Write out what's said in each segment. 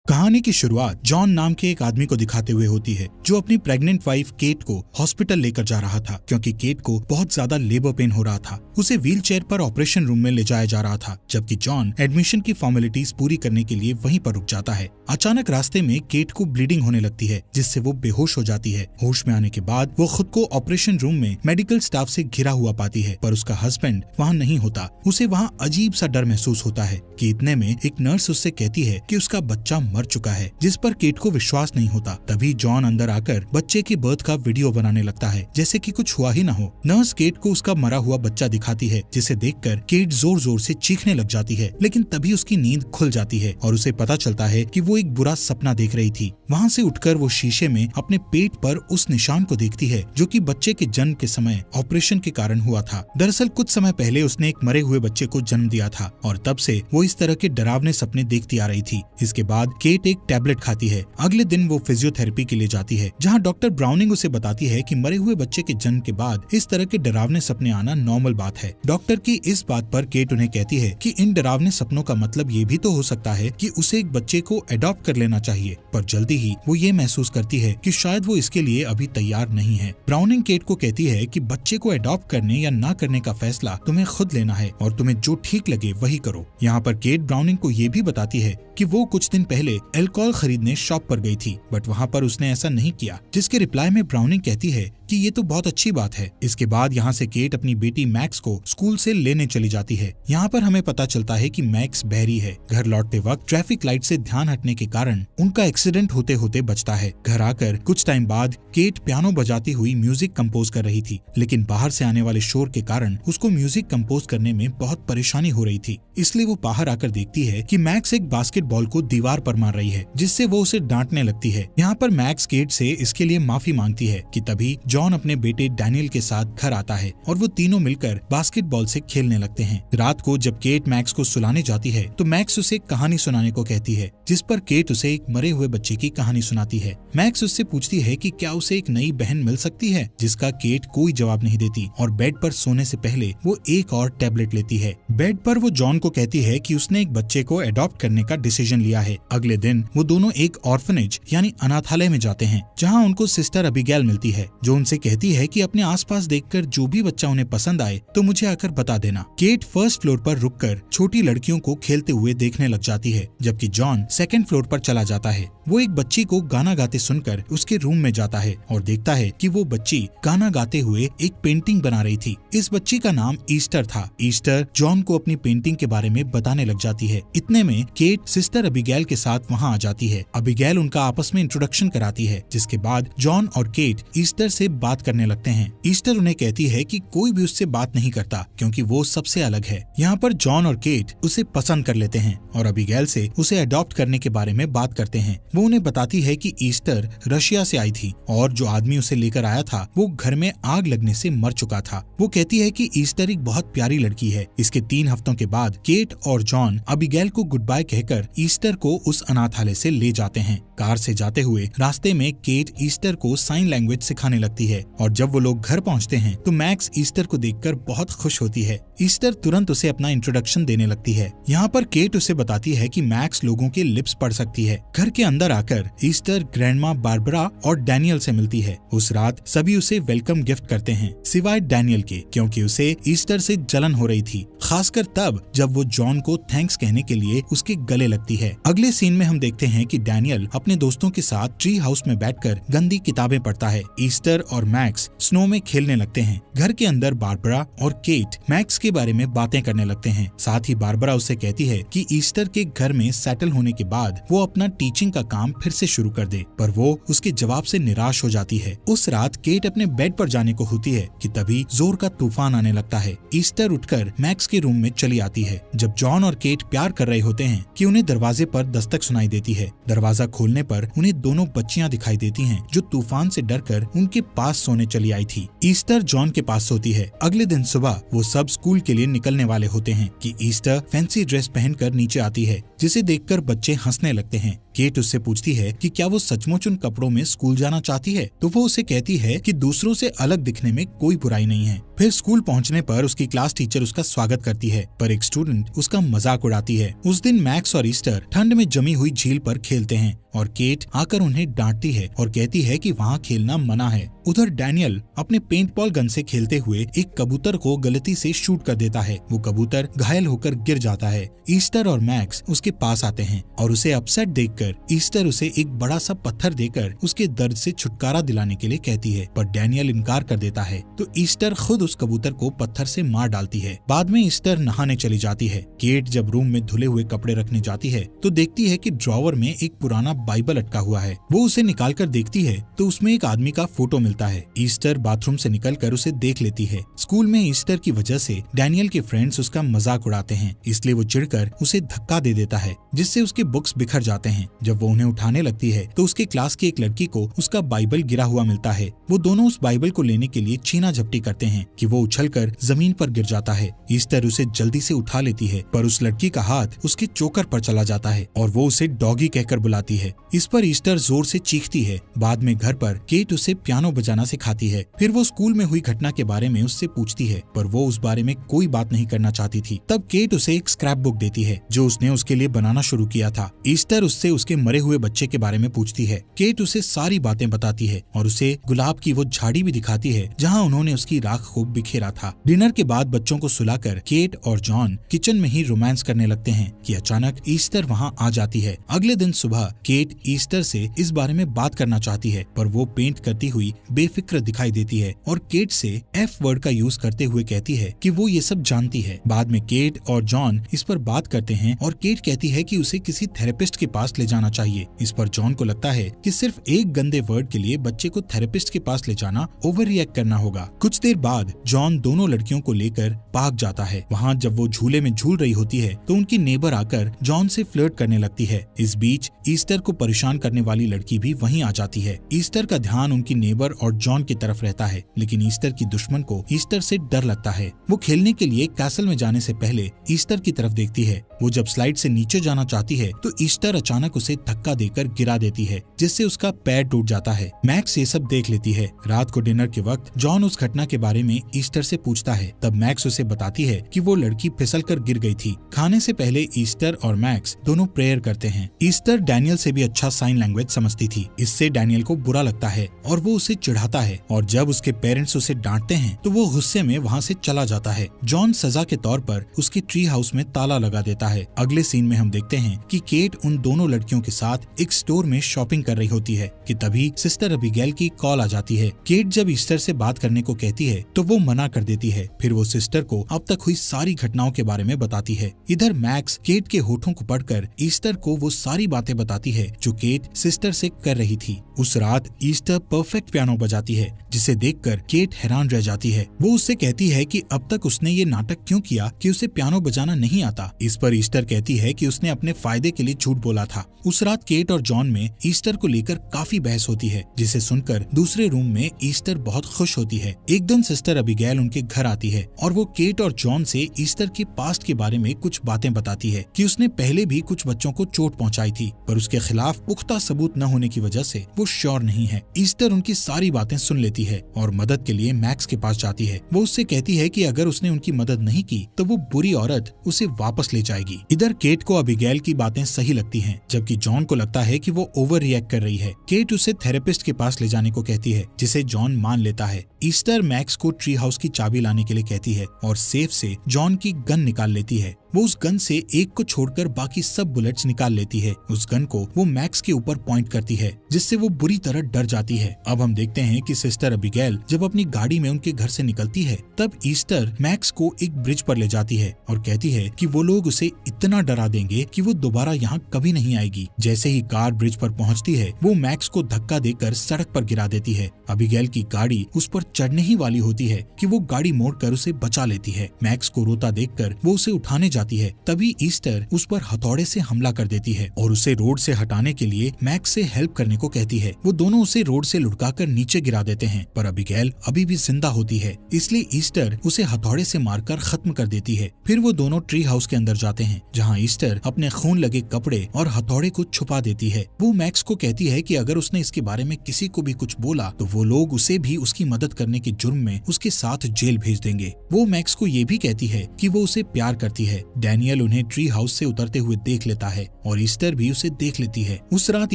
कहानी की शुरुआत जॉन नाम के एक आदमी को दिखाते हुए होती है जो अपनी प्रेग्नेंट वाइफ केट को हॉस्पिटल लेकर जा रहा था क्योंकि केट को बहुत ज्यादा लेबर पेन हो रहा था। उसे व्हील चेयर पर ऑपरेशन रूम में ले जाया जा रहा था, जबकि जॉन एडमिशन की फॉर्मेलिटीज पूरी करने के लिए वहीं पर रुक जाता है। अचानक रास्ते में केट को ब्लीडिंग होने लगती है, जिससे वो बेहोश हो जाती है। होश में आने के बाद वो खुद को ऑपरेशन रूम में मेडिकल स्टाफ से घिरा हुआ पाती है, पर उसका हस्बैंड वहाँ नहीं होता। उसे वहाँ अजीब सा डर महसूस होता है कि इतने में एक नर्स उससे कहती है कि उसका बच्चा मर चुका है, जिस पर केट को विश्वास नहीं होता। तभी जॉन अंदर आकर बच्चे की बर्थ का वीडियो बनाने लगता है, जैसे कि कुछ हुआ ही ना हो। नर्स केट को उसका मरा हुआ बच्चा दिखाती है, जिसे देखकर केट जोर जोर से चीखने लग जाती है, लेकिन तभी उसकी नींद खुल जाती है और उसे पता चलता है कि वो एक बुरा सपना देख रही थी। वहाँ से उठकर वो शीशे में अपने पेट पर उस निशान को देखती है जो कि बच्चे के जन्म के समय ऑपरेशन के कारण हुआ था। दरअसल कुछ समय पहले उसने एक मरे हुए बच्चे को जन्म दिया था और तब से वो इस तरह के डरावने सपने देखती आ रही थी। इसके बाद केट एक टैबलेट खाती है। अगले दिन वो फिजियोथेरेपी के लिए जाती है, जहाँ डॉक्टर ब्राउनिंग उसे बताती है कि मरे हुए बच्चे के जन्म के बाद इस तरह के डरावने सपने आना नॉर्मल बात है। डॉक्टर की इस बात पर केट उन्हें कहती है कि इन डरावने सपनों का मतलब ये भी तो हो सकता है कि उसे एक बच्चे को अडॉप्ट कर लेना चाहिए, पर जल्दी ही वो ये महसूस करती है कि शायद वो इसके लिए अभी तैयार नहीं है। ब्राउनिंग केट को कहती है कि बच्चे को अडॉप्ट करने या ना करने का फैसला तुम्हें खुद लेना है और तुम्हें जो ठीक लगे वही करो। यहाँ पर केट ब्राउनिंग को ये भी बताती है कि वो कुछ दिन पहले अल्कोहल खरीदने शॉप पर गई थी, बट वहाँ पर उसने ऐसा नहीं किया, जिसके रिप्लाई में ब्राउनिंग कहती है कि ये तो बहुत अच्छी बात है। इसके बाद यहाँ से केट अपनी बेटी मैक्स को स्कूल से लेने चली जाती है। यहाँ पर हमें पता चलता है कि मैक्स बहरी है। घर लौटते वक्त ट्रैफिक लाइट से ध्यान हटने के कारण उनका एक्सीडेंट होते होते बचता है। घर आकर कुछ टाइम बाद केट पियानो बजाती हुई म्यूजिक कंपोज कर रही थी, लेकिन बाहर से आने वाले शोर के कारण उसको म्यूजिक कंपोज करने में बहुत परेशानी हो रही थी। इसलिए वो बाहर आकर देखती है कि मैक्स एक बास्केटबॉल को दीवार पर मार रही है, जिससे वो उसे डांटने लगती है। यहाँ पर मैक्स केट से इसके लिए माफी मांगती है कि तभी जॉन अपने बेटे डैनियल के साथ घर आता है और वो तीनों मिलकर बास्केटबॉल से खेलने लगते हैं। रात को जब केट मैक्स को सुलाने जाती है तो मैक्स उसे कहानी सुनाने को कहती है, जिस पर केट उसे एक मरे हुए बच्चे की कहानी सुनाती है। मैक्स उससे पूछती है कि क्या उसे एक नई बहन मिल सकती है, जिसका केट कोई जवाब नहीं देती और बेड पर सोने से पहले वो एक और टैबलेट लेती है। बेड पर वो जॉन को कहती है कि उसने एक बच्चे को अडॉप्ट करने का डिसीजन लिया है। अगले दिन वो दोनों एक ऑर्फनेज यानी अनाथालय में जाते हैं, जहाँ उनको सिस्टर अबिगेल मिलती है, जो उनसे कहती है कि अपने आसपास देखकर जो भी बच्चा उन्हें पसंद आए तो मुझे आकर बता देना। केट फर्स्ट फ्लोर पर रुककर छोटी लड़कियों को खेलते हुए देखने लग जाती है, जबकि जॉन सेकंड फ्लोर पर चला जाता है। वो एक बच्ची को गाना गाते सुनकर उसके रूम में जाता है और देखता है कि वो बच्ची गाना गाते हुए एक पेंटिंग बना रही थी। इस बच्ची का नाम ईस्टर था। ईस्टर जॉन को अपनी पेंटिंग के बारे में बताने लग जाती है। इतने में केट सिस्टर अबिगेल के साथ वहाँ आ जाती है। अबिगेल उनका आपस में इंट्रोडक्शन कराती है, जिसके बाद जॉन और केट ईस्टर से बात करने लगते हैं। ईस्टर उन्हें कहती है कि कोई भी उससे बात नहीं करता क्योंकि वो सबसे अलग है। यहाँ पर जॉन और केट उसे पसंद कर लेते हैं और अबिगेल से उसे अडॉप्ट करने के बारे में बात करते हैं। वो उन्हें बताती है कि ईस्टर रशिया से आई थी और जो आदमी उसे लेकर आया था वो घर में आग लगने से मर चुका था। वो कहती है कि ईस्टर एक बहुत प्यारी लड़की है। इसके 3 हफ्तों के बाद केट और जॉन अबिगेल को गुड बाय कहकर ईस्टर को उस अनाथालय से ले जाते हैं। कार से जाते हुए रास्ते में केट ईस्टर को साइन लैंग्वेज सिखाने लगती है और जब वो लोग घर पहुंचते हैं तो मैक्स ईस्टर को देखकर बहुत खुश होती है। ईस्टर तुरंत उसे अपना इंट्रोडक्शन देने लगती है। यहाँ पर केट उसे बताती है कि मैक्स लोगों के लिप्स पढ़ सकती है। घर के अंदर आकर ईस्टर ग्रैंडमा बारबरा और डैनियल से मिलती है। उस रात सभी उसे वेलकम गिफ्ट करते हैं, सिवाय डैनियल के, क्योंकि उसे ईस्टर से जलन हो रही थी, खासकर तब जब वो जॉन को थैंक्स कहने के लिए उसके गले लगती है। अगले सीन में हम देखते हैं कि डैनियल अपने दोस्तों के साथ ट्री हाउस में बैठकर गंदी किताबें पढ़ता है। ईस्टर और मैक्स स्नो में खेलने लगते हैं। घर के अंदर बारबरा और केट मैक्स के बारे में बातें करने लगते हैं। साथ ही बारबरा उससे कहती है कि ईस्टर के घर में सेटल होने के बाद वो अपना टीचिंग का काम फिर से शुरू कर दे, पर वो उसके जवाब से निराश हो जाती है। उस रात केट अपने बेड पर जाने को होती है कि तभी जोर का तूफान आने लगता है। ईस्टर उठकर मैक्स के रूम में चली आती है। जब जॉन और केट प्यार कर रहे होते हैं कि उन्हें दरवाजे पर दस्तक सुनाई देती है। दरवाजा खोलने पर उन्हें दोनों बच्चियां दिखाई देती हैं जो तूफान से डरकर उनके पास सोने चली आई थी। ईस्टर जॉन के पास सोती है। अगले दिन सुबह वो सब स्कूल के लिए निकलने वाले होते हैं कि ईस्टर फैंसी ड्रेस पहनकर नीचे आती है। जिसे देखकर बच्चे हंसने लगते हैं। केट उससे पूछती है कि क्या वो सचमुच उन कपड़ों में स्कूल जाना चाहती है, तो वो उसे कहती है कि दूसरों से अलग दिखने में कोई बुराई नहीं है। फिर स्कूल पहुंचने पर उसकी क्लास टीचर उसका स्वागत करती है, पर एक स्टूडेंट उसका मजाक उड़ाती है। उस दिन मैक्स और ईस्टर ठंड में जमी हुई झील पर खेलते हैं और केट आकर उन्हें डांटती है और कहती है कि वहाँ खेलना मना है। उधर डैनियल अपने पेंट बॉल गन से खेलते हुए एक कबूतर को गलती से शूट कर देता है। वो कबूतर घायल होकर गिर जाता है। ईस्टर और मैक्स उसके पास आते हैं और उसे अपसेट देखकर ईस्टर उसे एक बड़ा सा पत्थर देकर उसके दर्द से छुटकारा दिलाने के लिए कहती है, पर डैनियल इनकार कर देता है। तो ईस्टर खुद उस कबूतर को पत्थर से मार डालती है। बाद में ईस्टर नहाने चली जाती है। केट जब रूम में धुले हुए कपड़े रखने जाती है तो देखती है कि ड्रॉवर में एक पुराना बाइबल अटका हुआ है। वो उसे निकाल कर देखती है तो उसमें एक आदमी का फोटो मिलता है। ईस्टर बाथरूम से निकलकर उसे देख लेती है। स्कूल में ईस्टर की वजह से डैनियल के फ्रेंड्स उसका मजाक उड़ाते हैं, इसलिए वो चिढ़कर उसे धक्का दे देता है, जिससे उसके बुक्स बिखर जाते हैं। जब वो उन्हें उठाने लगती है तो उसके क्लास की एक लड़की को उसका बाइबल गिरा हुआ मिलता है। वो दोनों उस बाइबल को लेने के लिए छीना झपटी करते हैं कि वो उछलकर जमीन पर गिर जाता है। ईस्टर उसे जल्दी से उठा लेती है, पर उस लड़की का हाथ उसके चोकर पर चला जाता है और वो उसे डॉगी कहकर बुलाती है। इस पर ईस्टर जोर से चीखती है। बाद में घर पर केट उसे पियानो बजाना सिखाती है। फिर वो स्कूल में हुई घटना के बारे में उससे पूछती है, पर वो उस बारे में कोई बात नहीं करना चाहती थी। तब केट उसे एक स्क्रैप बुक देती है जो उसने उसके लिए बनाना शुरू किया था। ईस्टर उससे उसके मरे हुए बच्चे के बारे में पूछती है। केट उसे सारी बातें बताती है और उसे गुलाब की वो झाड़ी भी दिखाती है जहाँ उन्होंने उसकी राख को बिखेरा था। डिनर के बाद बच्चों को सुलाकर केट और जॉन किचन में ही रोमांस करने लगते हैं कि अचानक ईस्टर वहाँ आ जाती है। अगले दिन सुबह केट ईस्टर से इस बारे में बात करना चाहती है, पर वो पेंट करती हुई बेफिक्र दिखाई देती है और केट से एफ वर्ड का यूज करते हुए कहती है कि वो ये सब जानती है। बाद में केट और जॉन इस पर बात करते हैं और केट कहती है कि उसे किसी थेरेपिस्ट के पास ले जाना चाहिए। इस पर जॉन को लगता है कि सिर्फ एक गंदे वर्ड के लिए बच्चे को थेरेपिस्ट के पास ले जाना ओवर रिएक्ट करना होगा। कुछ देर बाद जॉन दोनों लड़कियों को लेकर पार्क जाता है। वहाँ जब वो झूले में झूल रही होती है तो उनकी नेबर आकर जॉन से फ्लर्ट करने लगती है। इस बीच ईस्टर को परेशान करने वाली लड़की भी वहीं आ जाती है। ईस्टर का ध्यान उनकी नेबर और जॉन की तरफ रहता है, लेकिन ईस्टर की दुश्मन को ईस्टर से डर लगता है। वो खेलने के लिए कैसल में जाने से पहले ईस्टर की तरफ देखती है। वो जब स्लाइड से नीचे जाना चाहती है तो ईस्टर अचानक उसे धक्का देकर गिरा देती है, जिससे उसका पैर टूट जाता है। मैक्स ये सब देख लेती है। रात को डिनर के वक्त जॉन उस घटना के बारे में ईस्टर से पूछता है। तब मैक्स उसे बताती है कि वो लड़की फिसल कर गिर गई थी। खाने से पहले ईस्टर और मैक्स दोनों प्रेयर करते हैं। ईस्टर डैनियल से भी अच्छा साइन लैंग्वेज समझती थी। इससे डैनियल को बुरा लगता है और वो उसे चिढ़ाता है, और जब उसके पेरेंट्स उसे डांटते हैं तो वो गुस्से में वहाँ से चला जाता है। जॉन सजा के तौर पर उसके ट्री हाउस में ताला लगा देता है। अगले सीन में हम देखते हैं कि केट उन दोनों लड़कियों के साथ एक स्टोर में शॉपिंग कर रही होती है कि तभी सिस्टर अबिगेल की कॉल आ जाती है। केट जब ईस्टर से बात करने को कहती है तो वो मना कर देती है। फिर वो सिस्टर को अब तक हुई सारी घटनाओं के बारे में बताती है। इधर मैक्स केट के होठों को पढ़कर ईस्टर को वो सारी बातें बताती है जो केट सिस्टर से कर रही थी। उस रात ईस्टर परफेक्ट पियानो बजाती है, जिसे देखकर केट हैरान रह जाती है। वो उससे कहती है कि अब तक उसने ये नाटक क्यों किया कि उसे पियानो बजाना नहीं आता। इस पर ईस्टर कहती है कि उसने अपने फायदे के लिए झूठ बोला था। उस रात केट और जॉन में ईस्टर को लेकर काफी बहस होती है, जिसे सुनकर दूसरे रूम में ईस्टर बहुत खुश होती है। एक दिन सिस्टर अबिगेल उनके घर आती है और वो केट और जॉन से ईस्टर के पास्ट के बारे में कुछ बातें बताती है कि उसने पहले भी कुछ बच्चों को चोट पहुंचाई थी, पर उसके खिलाफ पुख्ता सबूत न होने की वजह से वो श्योर नहीं है। ईस्टर उनकी सारी बातें सुन लेती है और मदद के लिए मैक्स के पास जाती है। वो उससे कहती है कि अगर उसने उनकी मदद नहीं की तो वो बुरी औरत उसे वापस ले जाएगी। इधर केट को अबिगेल की बातें सही लगती हैं, जबकि जॉन को लगता है कि वो ओवर रिएक्ट कर रही है। केट उसे थेरेपिस्ट के पास ले जाने को कहती है, जिसे जॉन मान लेता है। ईस्टर मैक्स को ट्री हाउस की चाबी लाने के लिए कहती है और सेफ से जॉन की गन निकाल लेती है। वो उस गन से एक को छोड़कर बाकी सब बुलेट्स निकाल लेती है। उस गन को वो मैक्स के ऊपर पॉइंट करती है, जिससे वो बुरी तरह डर जाती है। अब हम देखते हैं कि सिस्टर अबिगेल जब अपनी गाड़ी में उनके घर से निकलती है, तब ईस्टर मैक्स को एक ब्रिज पर ले जाती है और कहती है कि वो लोग उसे इतना डरा देंगे कि वो दोबारा यहाँ कभी नहीं आएगी। जैसे ही कार ब्रिज पर पहुँचती है, वो मैक्स को धक्का देकर सड़क पर गिरा देती है। अबिगेल की गाड़ी उस पर चढ़ने ही वाली होती है कि वो गाड़ी मोड़कर उसे बचा लेती है। मैक्स को रोता देखकर वो उसे उठाने जाती है तभी ईस्टर उस पर हथौड़े से हमला कर देती है और उसे रोड से हटाने के लिए मैक्स से हेल्प करने को कहती है। वो दोनों उसे रोड से लुढ़काकर नीचे गिरा देते हैं, पर अबिगेल अभी भी जिंदा होती है, इसलिए ईस्टर उसे हथौड़े से मारकर खत्म कर देती है। फिर वो दोनों ट्री हाउस के अंदर जाते हैं, जहाँ ईस्टर अपने खून लगे कपड़े और हथौड़े को छुपा देती है। वो मैक्स को कहती है कि अगर उसने इसके बारे में किसी को भी कुछ बोला तो वो लोग उसे भी उसकी मदद करने के जुर्म में उसके साथ जेल भेज देंगे। वो मैक्स को ये भी कहती है कि वो उसे प्यार करती है। डैनियल उन्हें ट्री हाउस से उतरते हुए देख लेता है और ईस्टर भी उसे देख लेती है। उस रात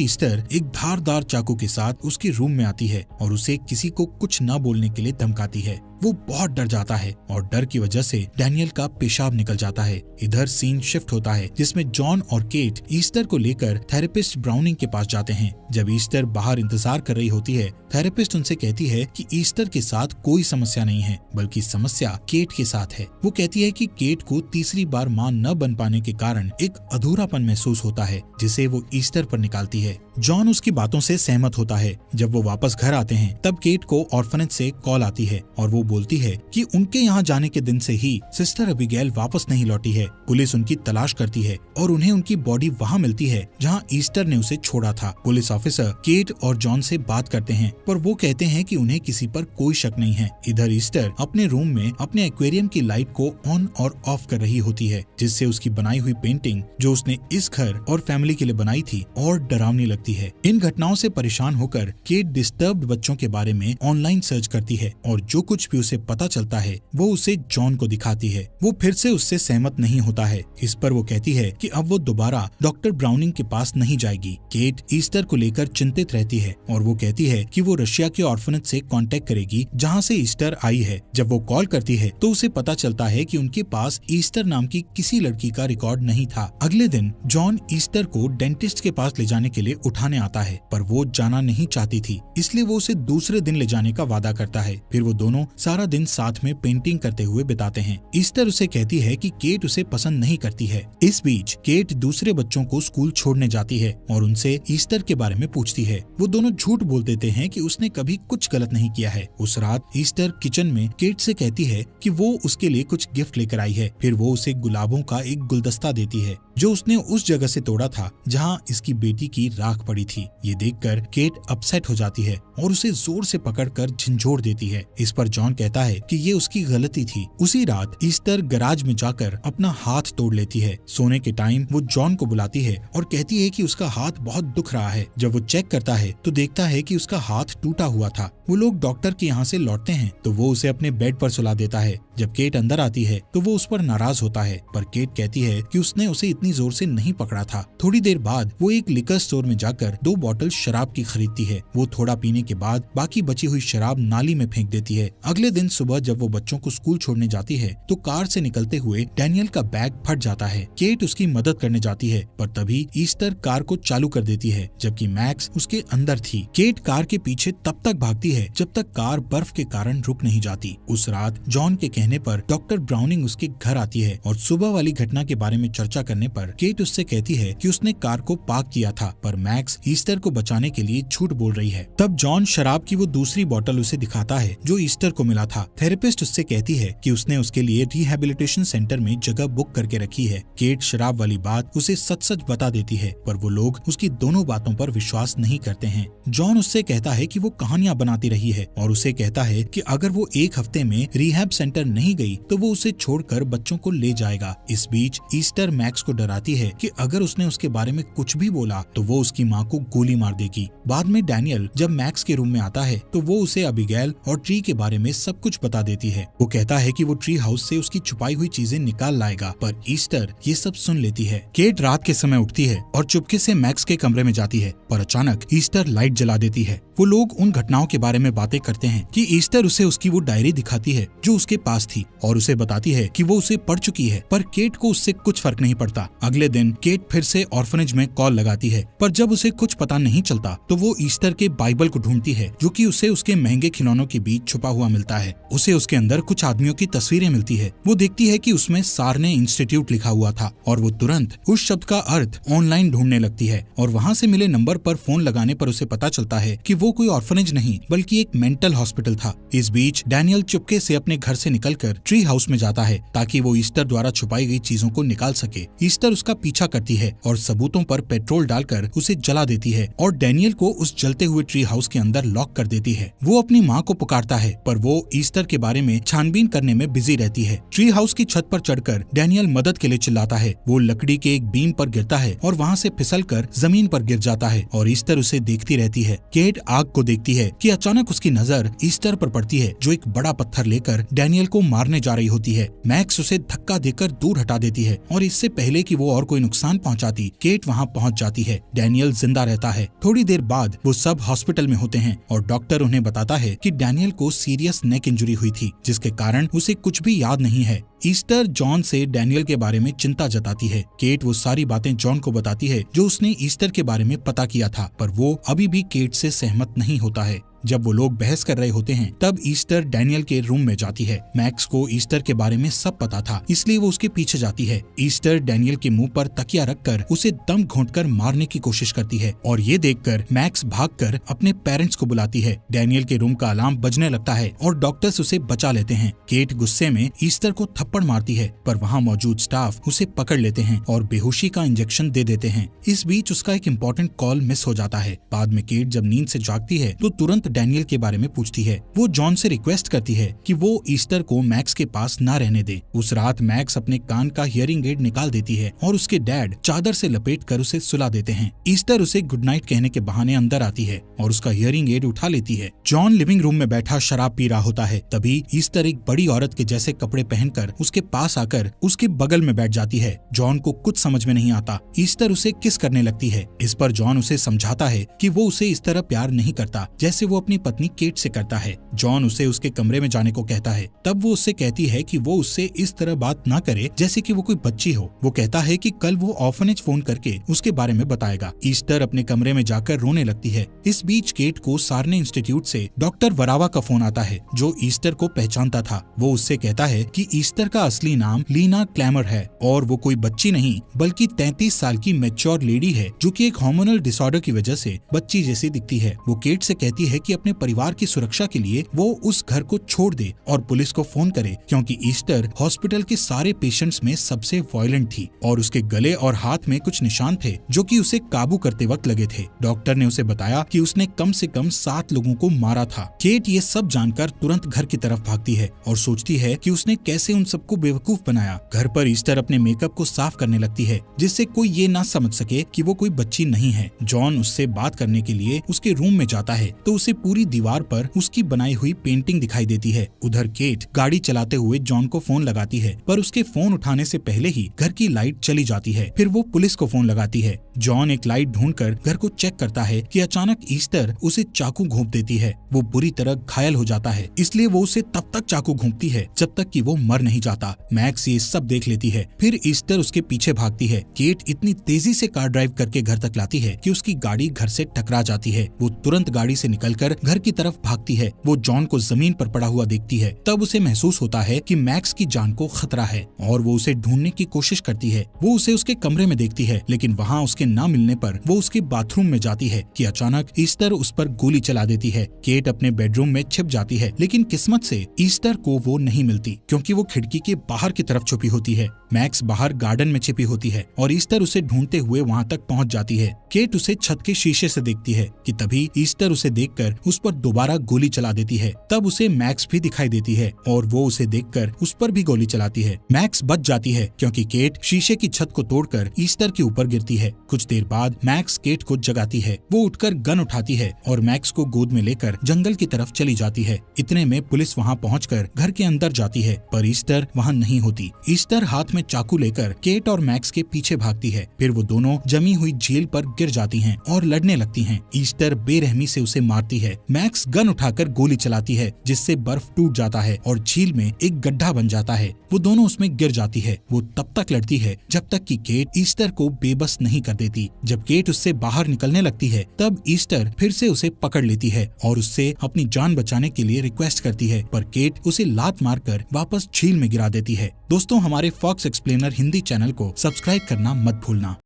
ईस्टर एक धारदार चाकू के साथ उसके रूम में आती है और उसे किसी को कुछ न बोलने के लिए धमकाती है। वो बहुत डर जाता है और डर की वजह से डैनियल का पेशाब निकल जाता है। इधर सीन शिफ्ट होता है जिसमें जॉन और केट ईस्टर को लेकर थेरेपिस्ट ब्राउनिंग के पास जाते हैं। जब ईस्टर बाहर इंतजार कर रही होती है, थेरेपिस्ट उनसे कहती है कि ईस्टर के साथ कोई समस्या नहीं है, बल्कि समस्या केट के साथ है। वो कहती है कि केट को तीसरी बार मां न बन पाने के कारण एक अधूरापन महसूस होता है, जिसे वो ईस्टर पर निकालती है। जॉन उसकी बातों से सहमत होता है। जब वो वापस घर आते हैं तब केट को ऑर्फनेज से कॉल आती है और वो बोलती है कि उनके यहाँ जाने के दिन से ही सिस्टर अबिगेल वापस नहीं लौटी है। पुलिस उनकी तलाश करती है और उन्हें उनकी बॉडी वहाँ मिलती है जहाँ ईस्टर ने उसे छोड़ा था। पुलिस ऑफिसर केट और जॉन से बात करते हैं, पर वो कहते हैं कि उन्हें किसी पर कोई शक नहीं है। इधर ईस्टर अपने रूम में अपने एक्वेरियम की लाइट को ऑन और ऑफ कर रही होती है, जिससे उसकी बनाई हुई पेंटिंग जो उसने इस घर और फैमिली के लिए बनाई थी और डरावनी लगती है। इन घटनाओं से परेशान होकर केट डिस्टर्ब्ड बच्चों के बारे में ऑनलाइन सर्च करती है और जो कुछ भी उसे पता चलता है वो उसे जॉन को दिखाती है। वो फिर से उससे सहमत नहीं होता है। इस पर वो कहती है कि अब वो दोबारा डॉक्टर ब्राउनिंग के पास नहीं जाएगी। केट ईस्टर को लेकर चिंतित रहती है और वो कहती है कि वो रशिया के ऑर्फनेज से कांटेक्ट करेगी जहां से ईस्टर आई है। जब वो कॉल करती है तो उसे पता चलता है कि उनके पास ईस्टर नाम की किसी लड़की का रिकॉर्ड नहीं था। अगले दिन जॉन ईस्टर को डेंटिस्ट के पास ले जाने के लिए उठाने आता है, पर वो जाना नहीं चाहती थी, इसलिए वो उसे दूसरे दिन ले जाने का वादा करता है। फिर वो दोनों सारा दिन साथ में पेंटिंग करते हुए बिताते हैं। ईस्टर उसे कहती है कि केट उसे पसंद नहीं करती है। इस बीच केट दूसरे बच्चों को स्कूल छोड़ने जाती है और उनसे ईस्टर के बारे में पूछती है। वो दोनों झूठ बोल देते हैं कि उसने कभी कुछ गलत नहीं किया है। उस रात ईस्टर किचन में केट से कहती है कि वो उसके लिए कुछ गिफ्ट लेकर आई है। फिर वो उसे गुलाबों का एक गुलदस्ता देती है जो उसने उस जगह से तोड़ा था जहाँ इसकी बेटी की राख पड़ी थी। ये देखकर केट अपसेट हो जाती है और उसे जोर से पकड़कर झंझोड़ देती है। इस पर जॉन कहता है कि ये उसकी गलती थी। उसी रात ईस्टर गैराज में जाकर अपना हाथ तोड़ लेती है। सोने के टाइम वो जॉन को बुलाती है और कहती है कि उसका हाथ बहुत दुख रहा है। जब वो चेक करता है तो देखता है कि उसका हाथ टूटा हुआ था। वो लोग डॉक्टर के यहाँ से लौटते हैं तो वो उसे अपने बेड पर सुला देता है। जब केट अंदर आती है तो वो उस पर नाराज होता है, पर केट कहती है कि उसने उसे इतनी जोर से नहीं पकड़ा था। थोड़ी देर बाद वो एक लिकर स्टोर में जाकर 2 बॉटल शराब की खरीदती है। वो थोड़ा पीने के बाद बाकी बची हुई शराब नाली में फेंक देती है। अगले दिन सुबह जब वो बच्चों को स्कूल छोड़ने जाती है तो कार से निकलते हुए डैनियल का बैग फट जाता है। केट उसकी मदद करने जाती है, पर तभी ईस्टर कार को चालू कर देती है, जबकि मैक्स उसके अंदर थी। केट कार के पीछे तब तक भागती है जब तक कार बर्फ के कारण रुक नहीं जाती। उस रात जॉन के कहने पर डॉक्टर ब्राउनिंग उसके घर आती है और सुबह वाली घटना के बारे में चर्चा करने पर केट उससे कहती है कि उसने कार को पार्क किया था, पर मैक्स ईस्टर को बचाने के लिए झूठ बोल रही है। तब जॉन शराब की वो दूसरी बोतल उसे दिखाता है जो ईस्टर को मिला था। थेरेपिस्ट उससे कहती है कि उसने उसके लिए रिहैबिलिटेशन सेंटर में जगह बुक करके रखी है। केट शराब वाली बात उसे सच बता देती है, पर वो लोग उसकी दोनों बातों पर विश्वास नहीं करते हैं। जॉन उससे कहता है कि वो कहानियां बनाती रही है और उसे कहता है कि अगर वो 1 हफ्ते में रिहैब सेंटर नहीं गई तो वो उसे छोड़कर बच्चों को ले जाएगा। इस बीच ईस्टर मैक्स को डराती है कि अगर उसने उसके बारे में कुछ भी बोला तो वो उसकी माँ को गोली मार देगी। बाद में डैनियल जब मैक्स के रूम में आता है तो वो उसे अबिगेल और ट्री के बारे में सब कुछ बता देती है। वो कहता है कि वो ट्री हाउस से उसकी छुपाई हुई चीजें निकाल लाएगा, पर ईस्टर ये सब सुन लेती है। केट रात के समय उठती है और चुपके से मैक्स के कमरे में जाती है, पर अचानक ईस्टर लाइट जला देती है। वो लोग उन घटनाओं के बारे में बातें करते हैं कि ईस्टर उसे उसकी वो डायरी दिखाती है जो उसके पास थी और उसे बताती है कि वो उसे पढ़ चुकी है, पर केट को उससे कुछ फर्क नहीं पड़ता। अगले दिन केट फिर से ऑर्फनेज में कॉल लगाती है, पर जब उसे कुछ पता नहीं चलता तो वो ईस्टर के बाइबल को ढूंढती है जो कि उसे उसके महंगे खिलौनों के बीच छुपा हुआ मिलता जाता है। उसे उसके अंदर कुछ आदमियों की तस्वीरें मिलती है। वो देखती है कि उसमें सारने इंस्टीट्यूट लिखा हुआ था और वो तुरंत उस शब्द का अर्थ ऑनलाइन ढूंढने लगती है और वहाँ से मिले नंबर पर फोन लगाने पर उसे पता चलता है कि वो कोई ऑर्फनेज नहीं बल्कि एक मेंटल हॉस्पिटल था। इस बीच डैनियल चुपके से अपने घर से निकलकर ट्री हाउस में जाता है ताकि वो ईस्टर द्वारा छुपाई गई चीजों को निकाल सके। ईस्टर उसका पीछा करती है और सबूतों पर पेट्रोल डालकर उसे जला देती है और डैनियल को उस जलते हुए ट्री हाउस के अंदर लॉक कर देती है। वो अपनी माँ को पुकारता है पर वो ईस्टर के बारे में छानबीन करने में बिजी रहती है। ट्री हाउस की छत पर चढ़कर डैनियल मदद के लिए चिल्लाता है। वो लकड़ी के एक बीम पर गिरता है और वहाँ से फिसलकर जमीन पर गिर जाता है और ईस्टर उसे देखती रहती है। केट आग को देखती है कि अचानक उसकी नजर ईस्टर पर पड़ती है जो एक बड़ा पत्थर लेकर डैनियल को मारने जा रही होती है। मैक्स उसे धक्का देकर दूर हटा देती है और इससे पहले कि वो और कोई नुकसान पहुंचाती, केट वहां पहुंच जाती है। डैनियल जिंदा रहता है। थोड़ी देर बाद वो सब हॉस्पिटल में होते हैं और डॉक्टर उन्हें बताता है कि डैनियल को सीरियस नेक इंजरी हुई थी जिसके कारण उसे कुछ भी याद नहीं है। ईस्टर जॉन से डैनियल के बारे में चिंता जताती है। केट वो सारी बातें जॉन को बताती है जो उसने ईस्टर के बारे में पता किया था, पर वो अभी भी केट से सहमत नहीं होता है। जब वो लोग बहस कर रहे होते हैं तब ईस्टर डैनियल के रूम में जाती है। मैक्स को ईस्टर के बारे में सब पता था इसलिए वो उसके पीछे जाती है। ईस्टर डैनियल के मुंह पर तकिया रखकर उसे दम घोंटकर मारने की कोशिश करती है और ये देखकर मैक्स भागकर अपने पेरेंट्स को बुलाती है। डैनियल के रूम का अलार्म बजने लगता है और डॉक्टर्स उसे बचा लेते हैं। केट गुस्से में ईस्टर को थप्पड़ मारती है पर वहाँ मौजूद स्टाफ उसे पकड़ लेते हैं और बेहोशी का इंजेक्शन दे देते हैं। इस बीच उसका एक इम्पोर्टेंट कॉल मिस हो जाता है। बाद में केट जब नींद से जागती है तो तुरंत डैनियल के बारे में पूछती है। वो जॉन से रिक्वेस्ट करती है कि वो ईस्टर को मैक्स के पास ना रहने दे। उस रात मैक्स अपने कान का हियरिंग एड निकाल देती है और उसके डैड चादर से लपेटकर उसे सुला देते हैं। ईस्टर उसे गुड नाइट कहने के बहाने अंदर आती है और उसका हियरिंग एड उठा लेती है। जॉन लिविंग रूम में बैठा शराब पी रहा होता है। तभी ईस्टर एक बड़ी औरत के जैसे कपड़े पहनकर उसके पास आकर उसके बगल में बैठ जाती है। जॉन को कुछ समझ में नहीं आता। ईस्टर उसे किस करने लगती है। इस पर जॉन उसे समझाता है कि वो उसे इस तरह प्यार नहीं करता जैसे वो अपनी पत्नी केट से करता है। जॉन उसे उसके कमरे में जाने को कहता है। तब वो उससे कहती है कि वो उससे इस तरह बात ना करे जैसे कि वो कोई बच्ची हो। वो कहता है कि कल वो ऑर्फनेज फोन करके उसके बारे में बताएगा। ईस्टर अपने कमरे में जाकर रोने लगती है। इस बीच केट को सारने इंस्टीट्यूट से डॉक्टर वरावा का फोन आता है जो ईस्टर को पहचानता था। वो उससे कहता है कि ईस्टर का असली नाम लीना क्लैमर है और वो कोई बच्ची नहीं बल्कि 33 साल की मैच्योर लेडी है जो कि एक हार्मोनल डिसऑर्डर की वजह से बच्ची जैसी दिखती है। वो केट से कहती है कि अपने परिवार की सुरक्षा के लिए वो उस घर को छोड़ दे और पुलिस को फोन करे क्योंकि ईस्टर हॉस्पिटल के सारे पेशेंट्स में सबसे वायलेंट थी और उसके गले और हाथ में कुछ निशान थे जो कि उसे काबू करते वक्त लगे थे। डॉक्टर ने उसे बताया कि उसने कम से कम 7 लोगों को मारा था। केट ये सब जानकर तुरंत घर की तरफ भागती है और सोचती है कि उसने कैसे उन सबको बेवकूफ बनाया। घर पर ईस्टर अपने मेकअप को साफ करने लगती है जिससे कोई ये ना समझ सके कि वो कोई बच्ची नहीं है। जॉन उससे बात करने के लिए उसके रूम में जाता है तो उसे पूरी दीवार पर उसकी बनाई हुई पेंटिंग दिखाई देती है। उधर केट गाड़ी चलाते हुए जॉन को फोन लगाती है पर उसके फोन उठाने से पहले ही घर की लाइट चली जाती है। फिर वो पुलिस को फोन लगाती है। जॉन एक लाइट ढूंढकर घर को चेक करता है कि अचानक ईस्टर उसे चाकू घोंप देती है। वो बुरी तरह घायल हो जाता है इसलिए वो उसे तब तक चाकू घोंपती है जब तक कि वो मर नहीं जाता। मैक्स ये सब देख लेती है। फिर ईस्टर उसके पीछे भागती है। केट इतनी तेजी से कार ड्राइव करके घर तक लाती है कि उसकी गाड़ी घर से टकरा जाती है। वो तुरंत गाड़ी से निकलकर घर की तरफ भागती है। वो जॉन को जमीन पर पड़ा हुआ देखती है। तब उसे महसूस होता है कि मैक्स की जान को खतरा है और वो उसे ढूंढने की कोशिश करती है। वो उसे उसके कमरे में देखती है लेकिन वहाँ उसके न मिलने पर वो उसके बाथरूम में जाती है कि अचानक ईस्टर उस पर गोली चला देती है। केट अपने बेडरूम में छिप जाती है लेकिन किस्मत से ईस्टर को वो नहीं मिलती क्योंकि वो खिड़की के बाहर की तरफ छुपी होती है। मैक्स बाहर गार्डन में छिपी होती है और ईस्टर उसे ढूंढते हुए वहाँ तक पहुँच जाती है। केट उसे छत के शीशे से देखती है कि तभी ईस्टर उसे देखकर उस पर दोबारा गोली चला देती है। तब उसे मैक्स भी दिखाई देती है और वो उसे देखकर उस पर भी गोली चलाती है। मैक्स बच जाती है क्योंकि केट शीशे की छत को तोड़कर ईस्टर के ऊपर गिरती है। कुछ देर बाद मैक्स केट को जगाती है। वो उठकर गन उठाती है और मैक्स को गोद में लेकर जंगल की तरफ चली जाती है। इतने में पुलिस वहाँ पहुंचकर घर के अंदर जाती है पर ईस्टर वहाँ नहीं होती। ईस्टर हाथ में चाकू लेकर केट और मैक्स के पीछे भागती है। फिर वो दोनों जमी हुई झील पर गिर जाती हैं और लड़ने लगती हैं। ईस्टर बेरहमी से उसे मारती है। मैक्स गन उठाकर गोली चलाती है जिससे बर्फ टूट जाता है और झील में एक गड्ढा बन जाता है। वो दोनों उसमें गिर जाती है। वो तब तक लड़ती है जब तक कि केट ईस्टर को बेबस नहीं कर देती। जब केट उससे बाहर निकलने लगती है तब ईस्टर फिर से उसे पकड़ लेती है और उससे अपनी जान बचाने के लिए रिक्वेस्ट करती है, पर केट उसे लात मारकर वापस झील में गिरा देती है। दोस्तों, हमारे फॉक्स एक्सप्लेनर हिंदी चैनल को सब्सक्राइब करना मत भूलना।